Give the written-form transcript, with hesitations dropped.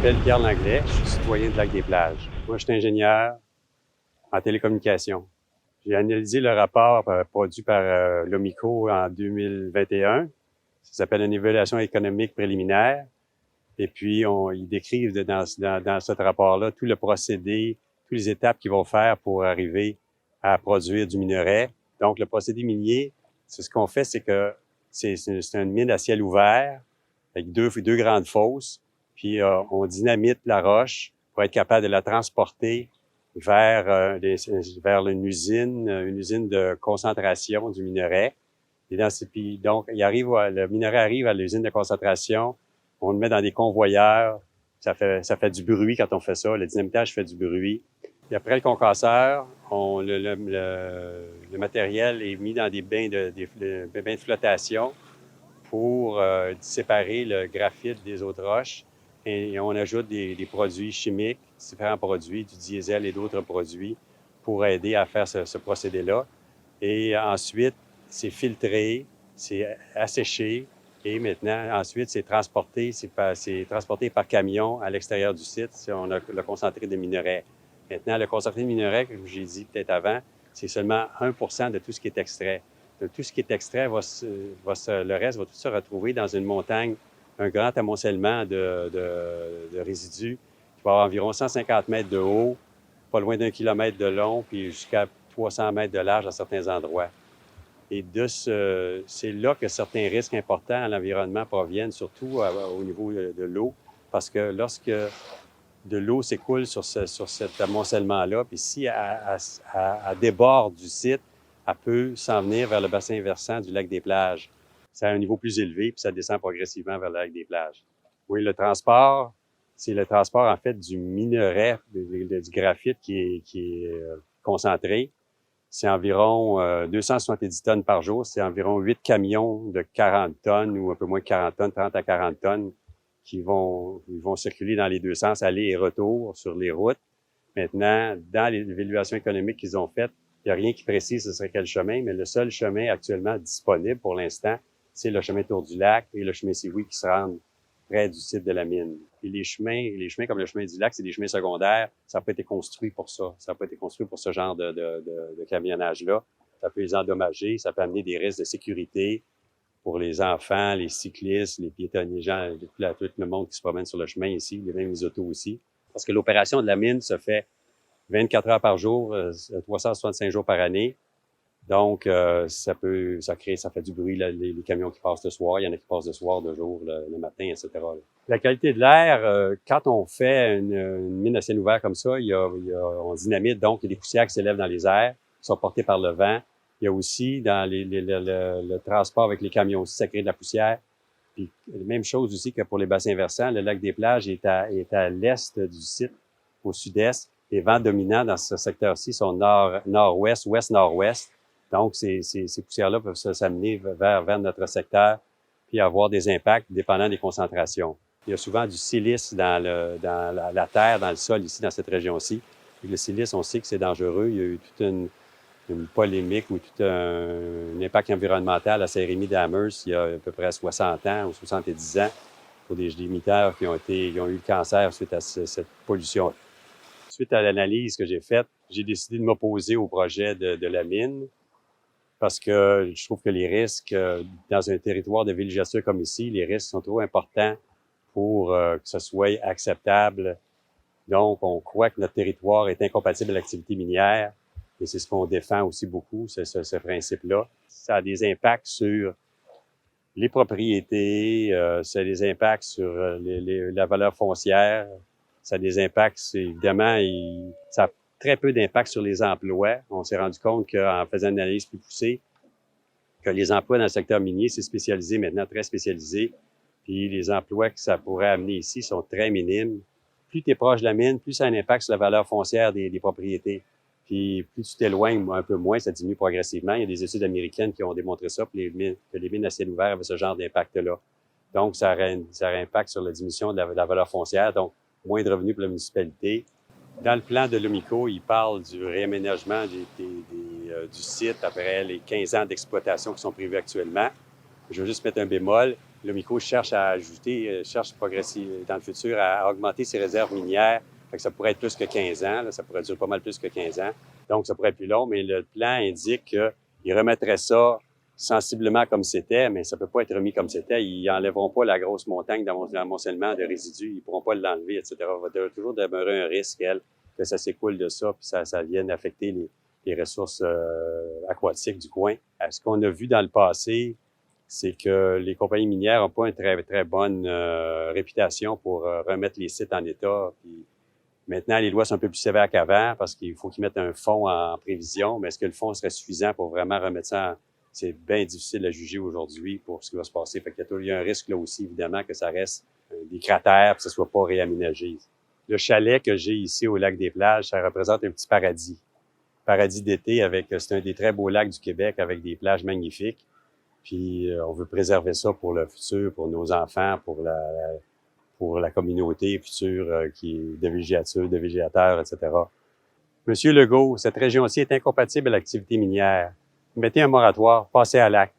m'appelle Pierre Langlais, je suis citoyen de Lac-des-Plages. Moi, je suis ingénieur en télécommunications. J'ai analysé le rapport produit par l'OMICO en 2021. Ça s'appelle une évaluation économique préliminaire. Et puis, ils décrivent dans ce rapport-là tout le procédé, toutes les étapes qu'ils vont faire pour arriver à produire du minerai. Donc, le procédé minier, c'est ce qu'on fait, c'est que c'est une mine à ciel ouvert avec deux grandes fosses. Puis, on dynamite la roche pour être capable de la transporter vers une usine de concentration du minerai. Et puis, donc, le minerai arrive à l'usine de concentration. On le met dans des convoyeurs. Ça fait du bruit quand on fait ça. Le dynamitage fait du bruit. Puis après le concasseur, le matériel est mis dans des bains de flottation pour séparer le graphite des autres roches. Et on ajoute des produits chimiques, différents produits, du diesel et d'autres produits pour aider à faire ce procédé-là. Et ensuite, c'est filtré, c'est asséché et maintenant, ensuite, c'est transporté par camion à l'extérieur du site. On a le concentré de minerai. Maintenant, le concentré de minerai, comme j'ai dit peut-être avant, c'est seulement 1% de tout ce qui est extrait. De tout ce qui est extrait, le reste va tout se retrouver dans une montagne, un grand amoncellement de résidus qui va avoir environ 150 mètres de haut, pas loin d'1 kilomètre de long, puis jusqu'à 300 mètres de large à certains endroits. Et c'est là que certains risques importants à l'environnement proviennent, surtout au niveau de l'eau, parce que lorsque de l'eau s'écoule sur cet amoncellement-là, puis si elle déborde du site, elle peut s'en venir vers le bassin versant du lac des Plages. C'est à un niveau plus élevé, puis ça descend progressivement vers le lac des Plages. Oui, le transport, c'est le transport, en fait, du minerai, du graphite qui est concentré. C'est environ 270 tonnes par jour. C'est environ 8 camions de 40 tonnes ou un peu moins de 40 tonnes, 30 à 40 tonnes ils vont circuler dans les deux sens, aller et retour sur les routes. Maintenant, dans l'évaluation économique qu'ils ont faite, il n'y a rien qui précise ce serait quel chemin, mais le seul chemin actuellement disponible pour l'instant, c'est le chemin Tour du Lac et le chemin Sioui qui se rendent près du site de la mine. Et les chemins comme le chemin du lac, c'est des chemins secondaires. Ça n'a pas été construit pour ça. Ça n'a pas été construit pour ce genre de camionnage-là. Ça peut les endommager, ça peut amener des risques de sécurité pour les enfants, les cyclistes, les piétons, les gens, tout le monde qui se promène sur le chemin ici, même les autos aussi. Parce que l'opération de la mine se fait 24 heures par jour, 365 jours par année. Donc, ça fait du bruit, les camions qui passent le soir. Il y en a qui passent le soir, de jour, le matin, etc. La qualité de l'air, quand on fait une mine à ciel ouvert comme ça, on dynamite, donc il y a des poussières qui s'élèvent dans les airs, qui sont portées par le vent. Il y a aussi dans le transport avec les camions aussi, ça crée de la poussière. Puis, même chose aussi que pour les bassins versants, le lac des Plages est à l'est du site, au sud-est. Les vents dominants dans ce secteur-ci sont nord-ouest, ouest-nord-ouest. Donc, ces poussières-là peuvent s'amener vers notre secteur puis avoir des impacts dépendant des concentrations. Il y a souvent du silice dans la terre, dans le sol ici, dans cette région-ci. Et le silice, on sait que c'est dangereux. Il y a eu toute une polémique ou tout un impact environnemental à Saint-Rémy d'Amherst il y a à peu près 60 ans ou 70 ans pour des mineurs qui ont eu le cancer suite à cette pollution. Suite à l'analyse que j'ai faite, j'ai décidé de m'opposer au projet de la mine parce que je trouve que les risques dans un territoire de villégiature comme ici, les risques sont trop importants pour que ce soit acceptable. Donc, on croit que notre territoire est incompatible à l'activité minière. Et c'est ce qu'on défend aussi beaucoup, ce principe-là. Ça a des impacts sur les propriétés, ça a des impacts sur la valeur foncière, ça a des impacts, évidemment, ça a très peu d'impact sur les emplois. On s'est rendu compte qu'en faisant une analyse plus poussée, que les emplois dans le secteur minier, c'est spécialisé maintenant, très spécialisé. Puis les emplois que ça pourrait amener ici sont très minimes. Plus tu es proche de la mine, plus ça a un impact sur la valeur foncière des propriétés. Puis plus tu t'éloignes un peu moins, ça diminue progressivement. Il y a des études américaines qui ont démontré ça, que les mines à ciel ouvert avaient ce genre d'impact-là. Donc, ça aurait un impact sur la diminution de la valeur foncière, donc moins de revenus pour la municipalité. Dans le plan de l'OMICO, il parle du réaménagement du site après les 15 ans d'exploitation qui sont prévus actuellement. Je veux juste mettre un bémol. Le MICO cherche à ajouter, cherche progressivement dans le futur à augmenter ses réserves minières. Fait que ça pourrait être plus que 15 ans, là, ça pourrait durer pas mal plus que 15 ans. Donc, ça pourrait être plus long, mais le plan indique qu'ils remettraient ça sensiblement comme c'était, mais ça peut pas être remis comme c'était. Ils enlèveront pas la grosse montagne d'amoncellement de résidus, ils pourront pas l'enlever, etc. Il va toujours demeurer un risque, que ça s'écoule de ça, puis ça vienne affecter les ressources aquatiques du coin. Ce qu'on a vu dans le passé, c'est que les compagnies minières n'ont pas une très, très bonne réputation pour remettre les sites en état. Puis maintenant, les lois sont un peu plus sévères qu'avant parce qu'il faut qu'ils mettent un fonds en prévision. Mais est-ce que le fonds serait suffisant pour vraiment remettre ça en... C'est bien difficile à juger aujourd'hui pour ce qui va se passer. Fait qu'il y a un risque là aussi, évidemment, que ça reste des cratères et que ça soit pas réaménagé. Le chalet que j'ai ici au lac des Plages, ça représente un petit paradis. Paradis d'été c'est un des très beaux lacs du Québec avec des plages magnifiques. Puis on veut préserver ça pour le futur, pour nos enfants, pour la communauté future qui est de végétateurs, etc. Monsieur Legault, cette région-ci est incompatible à l'activité minière. Mettez un moratoire, passez à l'acte.